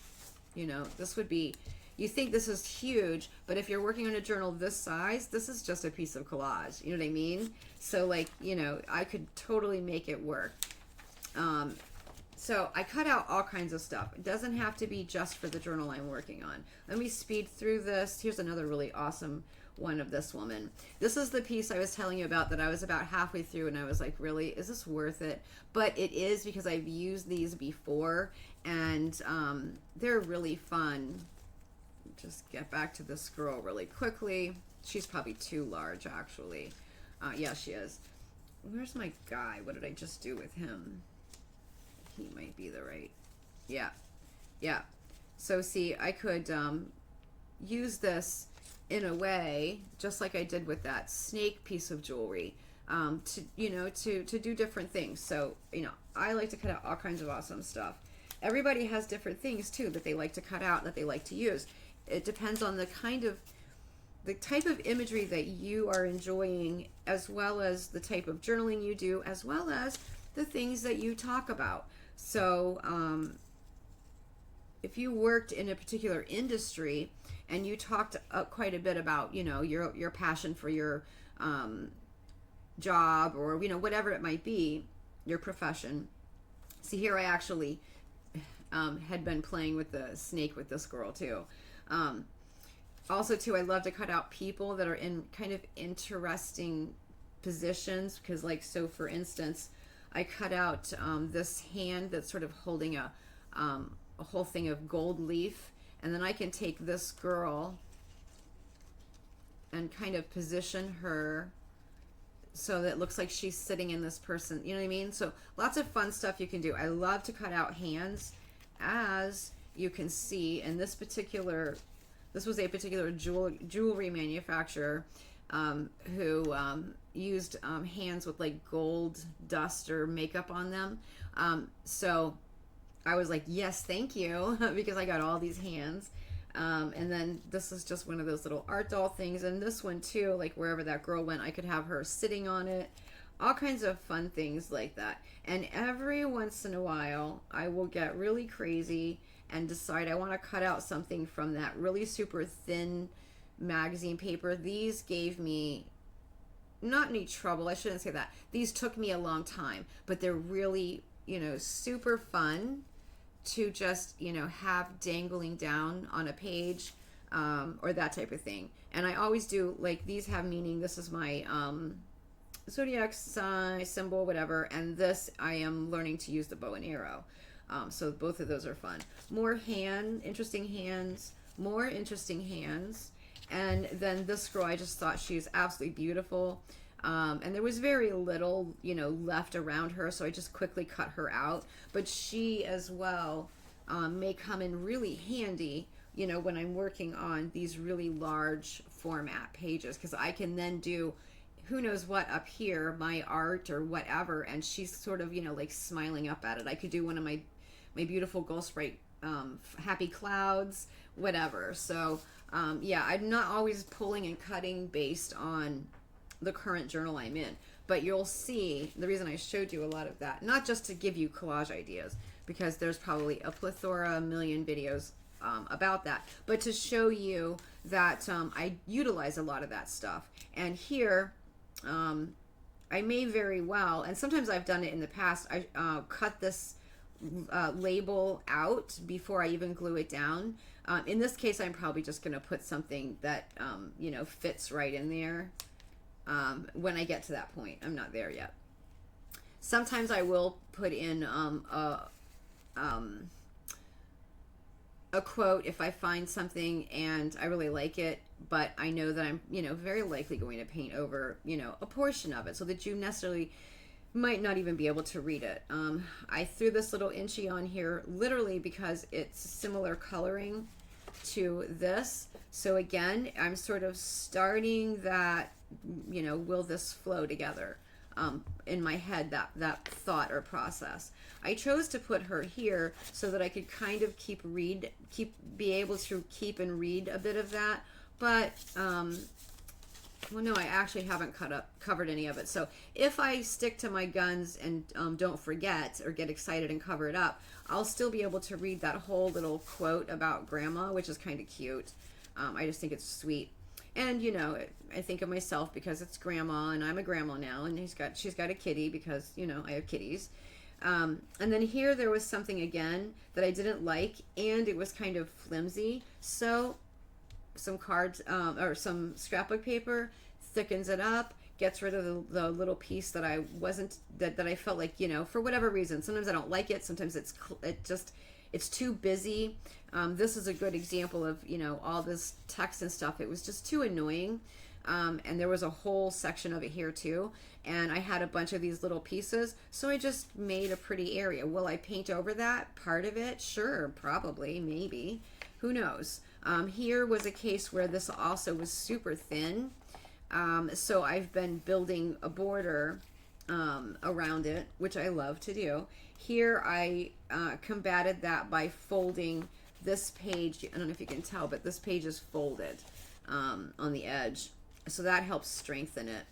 this would be, you think this is huge, but if you're working on a journal this size, this is just a piece of collage. You know what I mean? So like, I could totally make it work. So I cut out all kinds of stuff. It doesn't have to be just for the journal I'm working on. Let me speed through this. Here's another really awesome one of this woman. This is the piece I was telling you about that I was about halfway through and I was like, really, is this worth it? But it is, because I've used these before and they're really fun. Just get back to this girl really quickly. She's probably too large, actually. Yeah, she is. Where's my guy? What did I just do with him? He might be the right. Yeah. So see, I could use this in a way, just like I did with that snake piece of jewelry, to do different things. So, I like to cut out all kinds of awesome stuff. Everybody has different things too that they like to cut out, that they like to use. It depends on the type of imagery that you are enjoying, as well as the type of journaling you do, as well as the things that you talk about. So if you worked in a particular industry and you talked quite a bit about, your passion for your job, or, whatever it might be, your profession. See, here I actually had been playing with the snake with this girl too. Also too, I love to cut out people that are in kind of interesting positions, because like, so for instance, I cut out this hand that's sort of holding a whole thing of gold leaf, and then I can take this girl and kind of position her so that it looks like she's sitting in this person, you know what I mean? So lots of fun stuff you can do. I love to cut out hands, as you can see in this was a particular jewelry manufacturer who used hands with like gold dust or makeup on them. So I was like, yes, thank you, because I got all these hands. And then this is just one of those little art doll things. And this one too, like wherever that girl went, I could have her sitting on it. All kinds of fun things like that. And every once in a while, I will get really crazy and decide I want to cut out something from that really super thin magazine paper. These gave me not any trouble. I shouldn't say that. These took me a long time, but they're really, super fun to just, have dangling down on a page, or that type of thing. And I always do, like, these have meaning. This is my zodiac sign symbol, whatever, and this I am learning to use the bow and arrow. So both of those are fun. More interesting hands, and then this girl, I just thought she's absolutely beautiful. And there was very little, left around her, so I just quickly cut her out. But she as well may come in really handy, when I'm working on these really large format pages, because I can then do who knows what up here, my art or whatever, and she's sort of, like smiling up at it. I could do one of my beautiful Ghostwrite happy clouds, whatever. So yeah, I'm not always pulling and cutting based on the current journal I'm in, But you'll see the reason I showed you a lot of that, not just to give you collage ideas, because there's probably a plethora, a million videos about that, but to show you that I utilize a lot of that stuff. And here, I may very well, and sometimes I've done it in the past, I cut this label out before I even glue it down. In this case, I'm probably just going to put something that, you know, fits right in there when I get to that point. I'm not there yet. Sometimes I will put in a quote if I find something and I really like it, but I know that I'm, you know, very likely going to paint over, you know, a portion of it so that you necessarily might not even be able to read it. I threw this little inchy on here literally because it's similar coloring to this. So again, I'm sort of starting that, you know, will this flow together? In my head, that thought or process. I chose to put her here so that I could kind of be able to keep and read a bit of that. But well, no, I actually haven't covered any of it. So if I stick to my guns and don't forget or get excited and cover it up, I'll still be able to read that whole little quote about grandma, which is kind of cute. I just think it's sweet. And, you know, I think of myself because it's grandma and I'm a grandma now, and she's got a kitty because, you know, I have kitties. And then here there was something again that I didn't like, and it was kind of flimsy. So some cards or some scrapbook paper thickens it up, gets rid of the little piece that I wasn't, that I felt like, you know, for whatever reason. Sometimes I don't like it. Sometimes it's too busy. This is a good example of, you know, all this text and stuff. It was just too annoying. And there was a whole section of it here too. And I had a bunch of these little pieces. So I just made a pretty area. Will I paint over that part of it? Sure, probably, maybe. Who knows? Here was a case where this also was super thin. So I've been building a border around it, which I love to do. Here I combated that by folding this page. I don't know if you can tell, but this page is folded on the edge. So that helps strengthen it.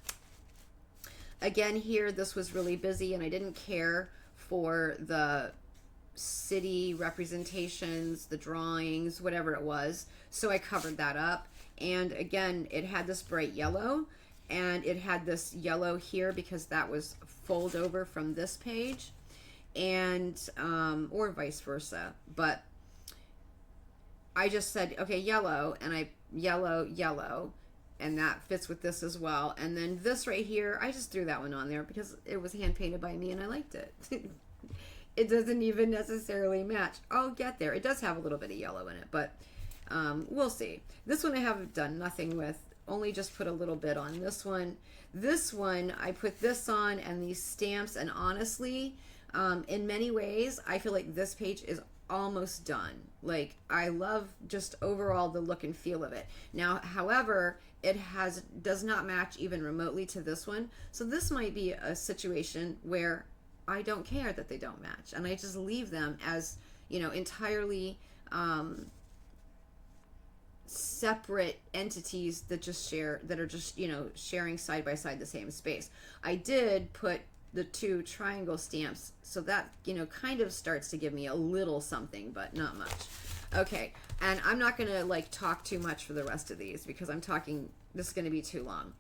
Again, here, this was really busy, and I didn't care for the city representations, the drawings, whatever it was. So I covered that up. And again, it had this bright yellow, and it had this yellow here because that was fold over from this page, and or vice versa. But I just said, okay, yellow, and I yellow, and that fits with this as well. And then this right here, I just threw that one on there because it was hand painted by me and I liked it. It doesn't even necessarily match. I'll get there. It does have a little bit of yellow in it, but we'll see. This one I have done nothing with, only just put a little bit on this one. This one, I put this on and these stamps, and honestly, in many ways, I feel like this page is almost done. Like, I love just overall the look and feel of it. Now, however, it does not match even remotely to this one. So this might be a situation where I don't care that they don't match, and I just leave them as, you know, entirely separate entities that are just, you know, sharing side by side the same space. I did put the two triangle stamps, so that, you know, kind of starts to give me a little something, but not much. Okay, and I'm not gonna like talk too much for the rest of these because this is gonna be too long.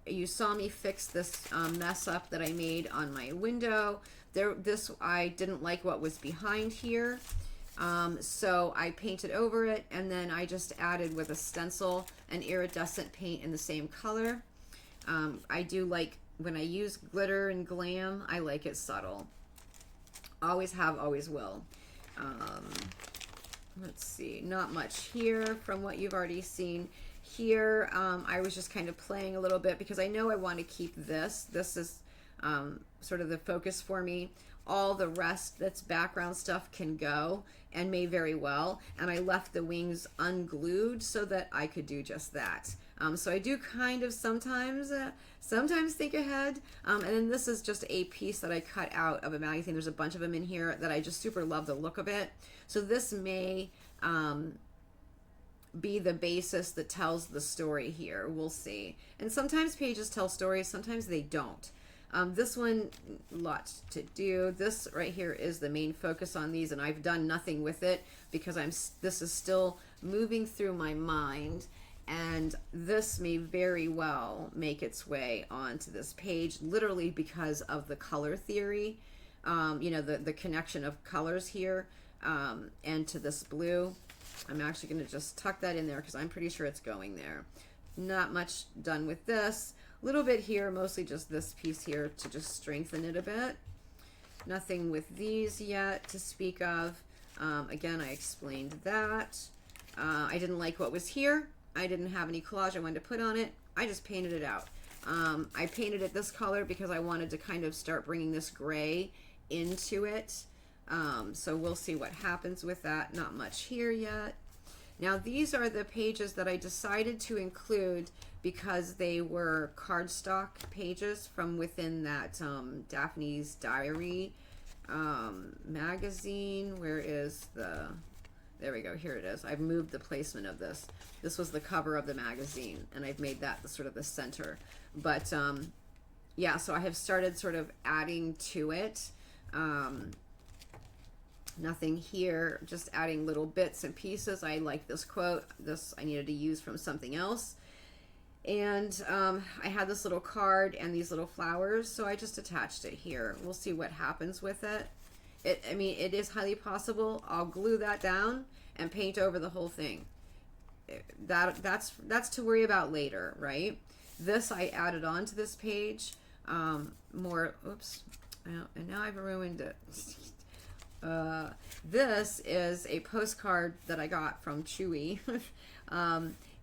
You saw me fix this mess up that I made on my window. I didn't like what was behind here. So I painted over it, and then I just added with a stencil an iridescent paint in the same color. I do like, when I use glitter and glam, I like it subtle. Always have, always will. Let's see, not much here from what you've already seen. Here, I was just kind of playing a little bit because I know I want to keep this. This is sort of the focus for me. All the rest that's background stuff can go, and may very well. And I left the wings unglued so that I could do just that. So I do kind of sometimes think ahead. And then this is just a piece that I cut out of a magazine. There's a bunch of them in here that I just super love the look of it. So this may be the basis that tells the story here. We'll see. And sometimes pages tell stories, sometimes they don't. This one, lots to do. This right here is the main focus on these, and I've done nothing with it because this is still moving through my mind, and this may very well make its way onto this page, literally because of the color theory, the connection of colors here, and to this blue. I'm actually going to just tuck that in there because I'm pretty sure it's going there. Not much done with this. A little bit here, mostly just this piece here to just strengthen it a bit. Nothing with these yet to speak of. Again, I explained that. I didn't like what was here. I didn't have any collage I wanted to put on it. I just painted it out. I painted it this color because I wanted to kind of start bringing this gray into it. So we'll see what happens with that. Not much here yet. Now these are the pages that I decided to include because they were cardstock pages from within that Daphne's Diary magazine. Where is the... There we go. Here it is. I've moved the placement of this. This was the cover of the magazine, and I've made that the sort of the center. But yeah, so I have started sort of adding to it. Nothing here, just adding little bits and pieces. I like this quote. This I needed to use from something else. And I had this little card and these little flowers, so I just attached it here. We'll see what happens with it. I mean, it is highly possible I'll glue that down and paint over the whole thing. That's to worry about later, right? This I added on to this page. More, oops, and now I've ruined it. This is a postcard that I got from Chewy.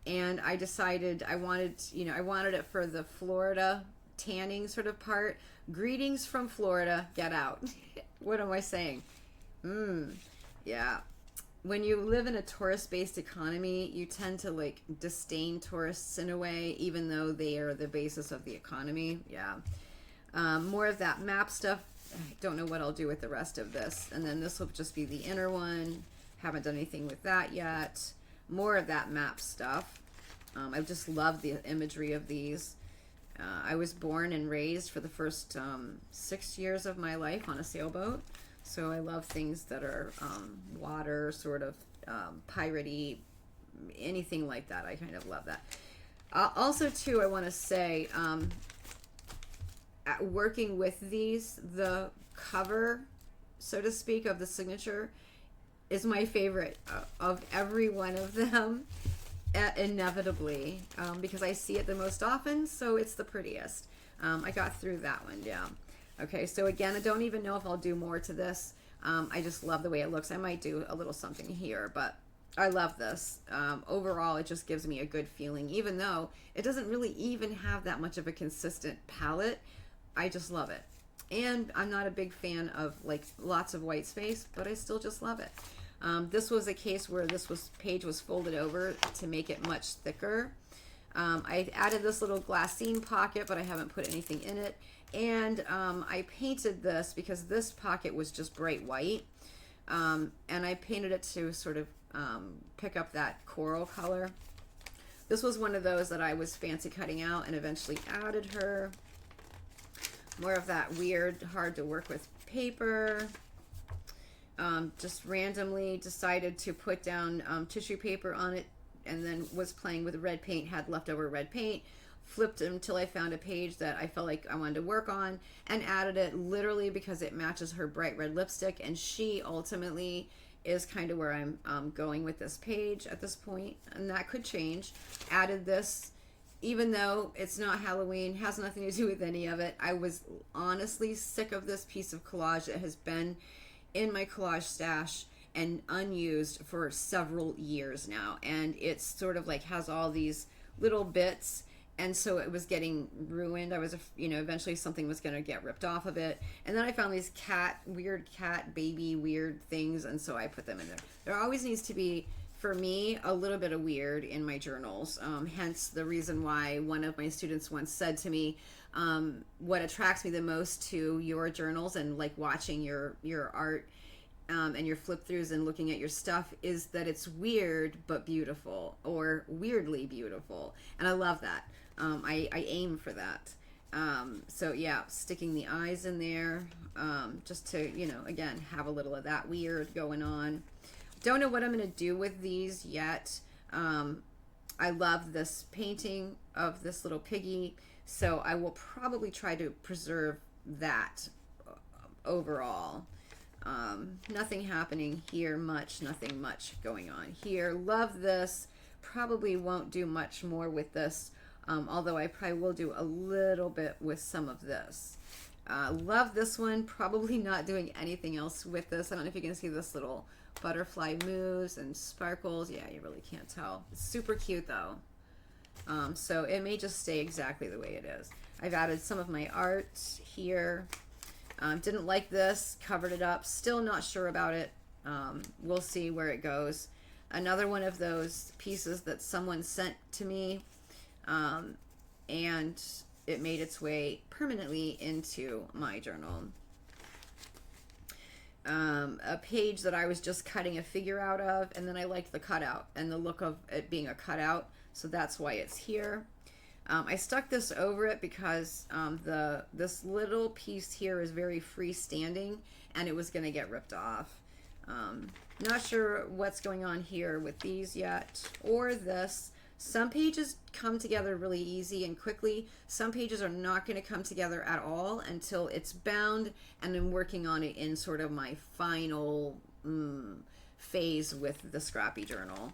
And I decided I wanted it for the Florida tanning sort of part. Greetings from Florida, get out. What am I saying? Yeah. When you live in a tourist-based economy, you tend to like disdain tourists in a way, even though they are the basis of the economy. Yeah. More of that map stuff. I don't know what I'll do with the rest of this. And then this will just be the inner one. Haven't done anything with that yet. More of that map stuff. I just love the imagery of these. I was born and raised for the first 6 years of my life on a sailboat. So I love things that are water, sort of piratey, anything like that. I kind of love that. Also, too, I want to say, working with these, the cover, so to speak, of the signature is my favorite of every one of them, inevitably, because I see it the most often, so it's the prettiest. I got through that one, yeah. Okay, so again, I don't even know if I'll do more to this. I just love the way it looks. I might do a little something here, but I love this. Overall, it just gives me a good feeling, even though it doesn't really even have that much of a consistent palette. I just love it. And I'm not a big fan of like lots of white space, but I still just love it. This was a case where page was folded over to make it much thicker. I added this little glassine pocket, but I haven't put anything in it. And I painted this because this pocket was just bright white. And I painted it to sort of pick up that coral color. This was one of those that I was fancy cutting out and eventually added her. More of that weird, hard to work with paper. Just randomly decided to put down tissue paper on it, and then was playing with red paint, had leftover red paint, flipped it until I found a page that I felt like I wanted to work on, and added it literally because it matches her bright red lipstick, and she ultimately is kind of where I'm going with this page at this point, and that could change. Added this, even though it's not Halloween, has nothing to do with any of it. I was honestly sick of this piece of collage that has been in my collage stash and unused for several years now, and it's sort of like has all these little bits, and so it was getting ruined. I was, eventually something was going to get ripped off of it, and then I found these weird cat baby weird things, and so I put them in there. There always needs to be, for me, a little bit of weird in my journals, hence the reason why one of my students once said to me, what attracts me the most to your journals and like watching your art and your flip throughs and looking at your stuff is that it's weird but beautiful, or weirdly beautiful, and I love that. I aim for that. So yeah, sticking the eyes in there, just to, you know, again, have a little of that weird going on. Don't know what I'm going to do with these yet. I love this painting of this little piggy, so I will probably try to preserve that overall. Nothing happening here much, nothing much going on here. Love this. Probably won't do much more with this, although I probably will do a little bit with some of this. Love this one. Probably not doing anything else with this. I don't know if you can see this little butterfly moves and sparkles. Yeah, you really can't tell. It's super cute though. So it may just stay exactly the way it is. I've added some of my art here. Didn't like this, covered it up. Still not sure about it. We'll see where it goes. Another one of those pieces that someone sent to me, and it made its way permanently into my journal. A page that I was just cutting a figure out of, and then I liked the cutout and the look of it being a cutout, so that's why it's here. I stuck this over it because this little piece here is very freestanding, and it was going to get ripped off. Not sure what's going on here with these yet, or this. Some pages come together really easy and quickly. Some pages are not going to come together at all until it's bound, and I'm working on it in sort of my final phase with the Scrappy journal.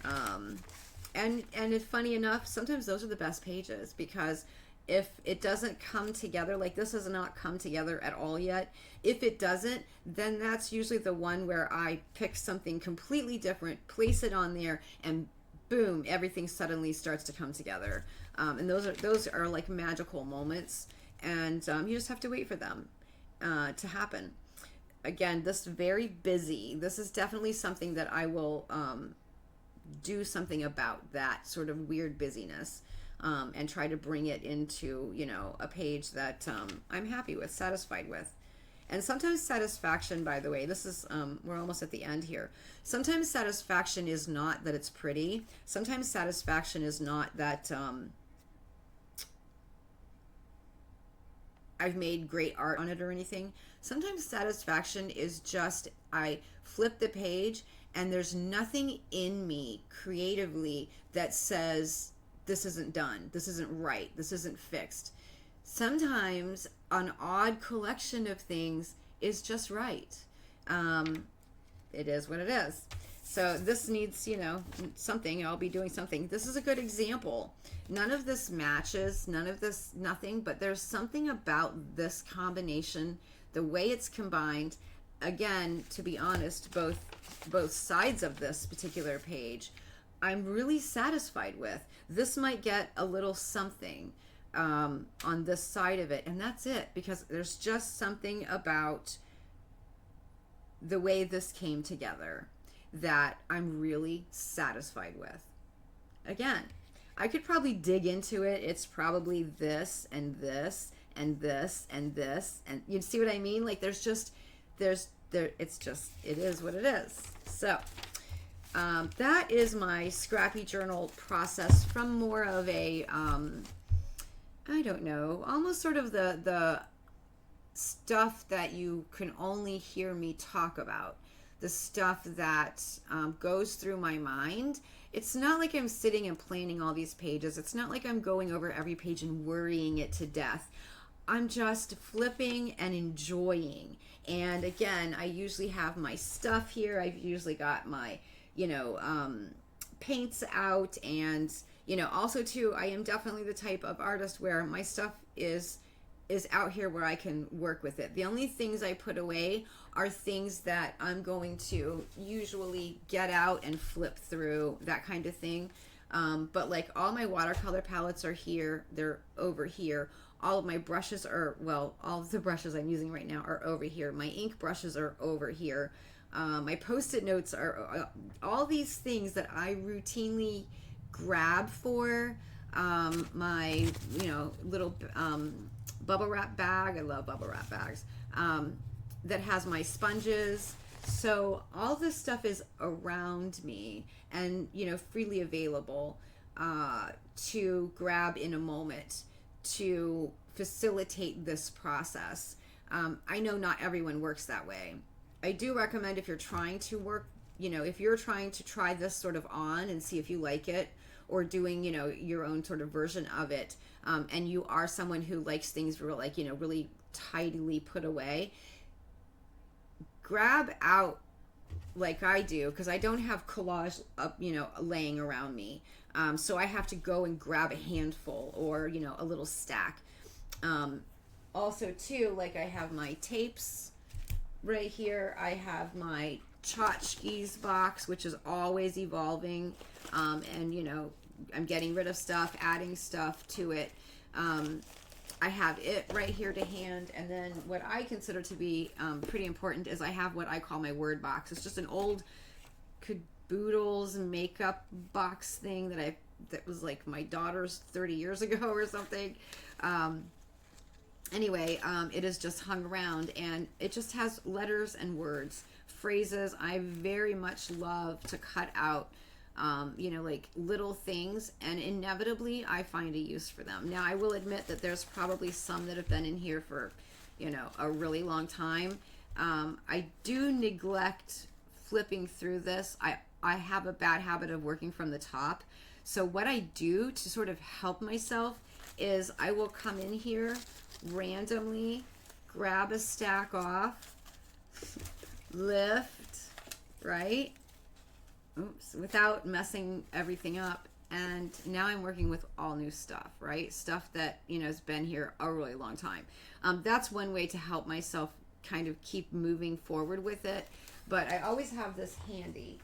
And it's funny enough, sometimes those are the best pages, because if it doesn't come together, like this has not come together at all yet, if it doesn't, then that's usually the one where I pick something completely different, place it on there, and boom, everything suddenly starts to come together. And those are like magical moments, and you just have to wait for them to happen. Again, this very busy. This is definitely something that I will do something about, that sort of weird busyness, and try to bring it into, you know, a page that I'm happy with, satisfied with. And sometimes satisfaction, by the way, this is, we're almost at the end here. Sometimes satisfaction is not that it's pretty. Sometimes satisfaction is not that I've made great art on it or anything. Sometimes satisfaction is just I flip the page and there's nothing in me creatively that says this isn't done, this isn't right, this isn't fixed. Sometimes an odd collection of things is just right. It is what it is. So this needs, you know, something. I'll be doing something. This is a good example. None of this matches, none of this, nothing, but there's something about this combination, the way it's combined. Again, to be honest, both sides of this particular page, I'm really satisfied with. This might get a little something on this side of it, and that's it, because there's just something about the way this came together that I'm really satisfied with. Again, I could probably dig into it. It's probably this and this and this and this, and you see what I mean? Like there's just, it's just, it is what it is. So that is my Scrappy journal process from more of a, I don't know, almost sort of the stuff that you can only hear me talk about, the stuff that goes through my mind. It's not like I'm sitting and planning all these pages. It's not like I'm going over every page and worrying it to death. I'm just flipping and enjoying. And again, I usually have my stuff here. I've usually got my, you know, paints out, and you know, also too, I am definitely the type of artist where my stuff is out here where I can work with it. The only things I put away are things that I'm going to usually get out and flip through, that kind of thing. But like all my watercolor palettes are here, they're over here. All of my brushes are, well, all of the brushes I'm using right now are over here. My ink brushes are over here. My Post-it notes are, all these things that I routinely grab for, my, you know, little bubble wrap bag. I love bubble wrap bags. That has my sponges. So all this stuff is around me and, freely available to grab in a moment to facilitate this process. I know not everyone works that way. I do recommend if you're trying to work, if you're trying to try this sort of on and see if you like it, or doing, your own sort of version of it, and you are someone who likes things real, like, really tidily put away, grab out like I do, because I don't have collage up, laying around me. So I have to go and grab a handful or, a little stack. Also, too, like I have my tapes right here. I have my tchotchkes box, which is always evolving. And, I'm getting rid of stuff, adding stuff to it. I have it right here to hand. And then what I consider to be pretty important is I have what I call my word box. It's just an old caboodles makeup box thing that was like my daughter's 30 years ago or something. Anyway, it is just hung around, and it just has letters and words, phrases. I very much love to cut out like little things, and inevitably I find a use for them. Now, I will admit that there's probably some that have been in here for, a really long time. I do neglect flipping through this. I have a bad habit of working from the top. So what I do to sort of help myself is I will come in here randomly, grab a stack off, lift, right? Oops, without messing everything up. And now I'm working with all new stuff, right? Stuff that, has been here a really long time. That's one way to help myself kind of keep moving forward with it. But I always have this handy.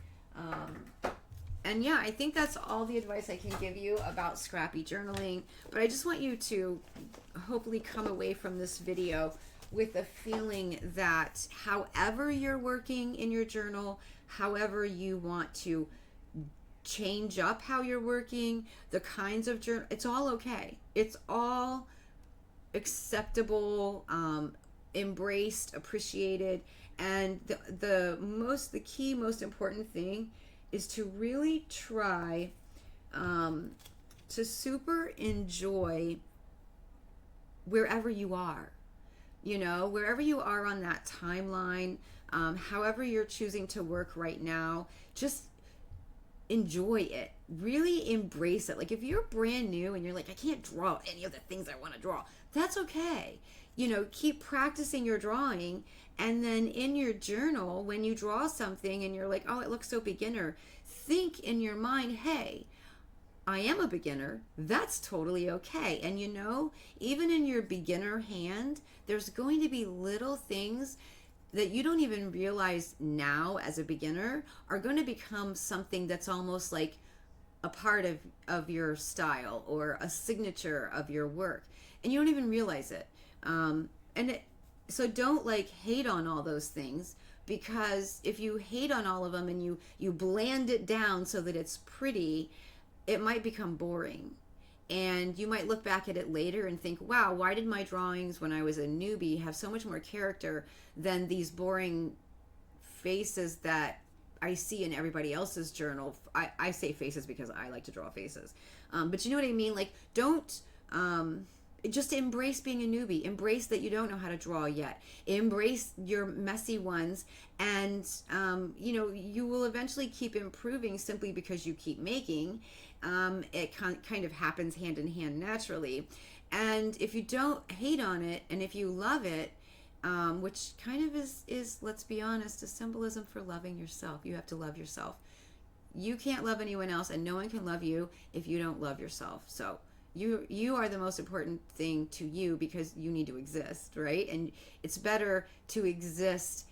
And yeah, I think that's all the advice I can give you about scrappy journaling. But I just want you to hopefully come away from this video with a feeling that however you're working in your journal, however you want to change up how you're working, the kinds of journal, it's all okay. It's all acceptable, embraced, appreciated. And the key, most important thing is to really try to super enjoy wherever you are. Wherever you are on that timeline, however you're choosing to work right now, just enjoy it. Really embrace it. Like if you're brand new and you're like, I can't draw any of the things I want to draw, that's okay. Keep practicing your drawing, and then in your journal, when you draw something and you're like, oh, it looks so beginner, think in your mind, hey, I am a beginner. That's totally okay. And even in your beginner hand, there's going to be little things that you don't even realize now as a beginner are going to become something that's almost like a part of your style or a signature of your work. And you don't even realize it. So don't hate on all those things, because if you hate on all of them and you bland it down so that it's pretty, it might become boring. And you might look back at it later and think, wow, why did my drawings when I was a newbie have so much more character than these boring faces that I see in everybody else's journal? I say faces because I like to draw faces. But you know what I mean? Don't... just embrace being a newbie. Embrace that you don't know how to draw yet. Embrace your messy ones, and you will eventually keep improving simply because you keep making. It kind of happens hand in hand naturally. And if you don't hate on it, and if you love it, which kind of is, let's be honest, a symbolism for loving yourself. You have to love yourself. You can't love anyone else, and no one can love you if you don't love yourself. So you are the most important thing to you, because you need to exist, right? And it's better to exist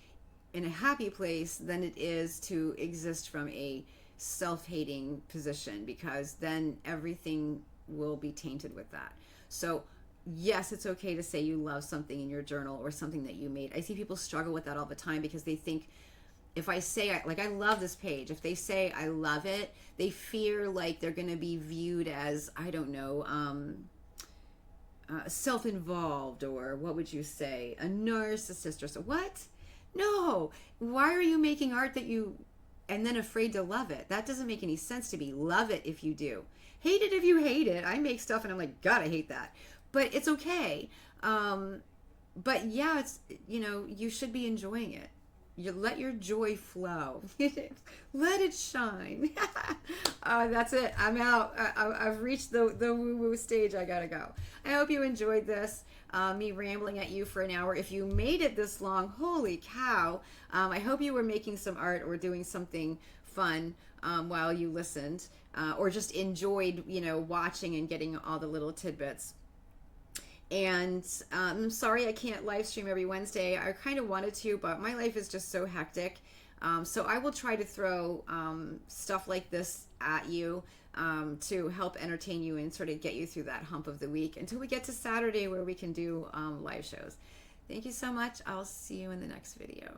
in a happy place than it is to exist from a self-hating position, because then everything will be tainted with that. So yes, it's okay to say you love something in your journal or something that you made. I see people struggle with that all the time, because they think, if I say, I love this page, if they say I love it, they fear like they're going to be viewed as, I don't know, self-involved, or what would you say, a narcissist or so. What? No. Why are you making art that you and then afraid to love it? That doesn't make any sense to me. Love it if you do. Hate it if you hate it. I make stuff and I'm like, God, I hate that. But it's okay. But yeah, it's, you know, you should be enjoying it. You let your joy flow. Let it shine. That's it. I'm out. I've reached the woo-woo stage. I gotta go. I hope you enjoyed this. Me rambling at you for an hour. If you made it this long, holy cow. I hope you were making some art or doing something fun while you listened. Or just enjoyed, you know, watching and getting all the little tidbits. And I'm sorry I can't live stream every Wednesday. I kind of wanted to, but my life is just so hectic. So I will try to throw stuff like this at you to help entertain you and sort of get you through that hump of the week until we get to Saturday where we can do live shows. Thank you so much. I'll see you in the next video.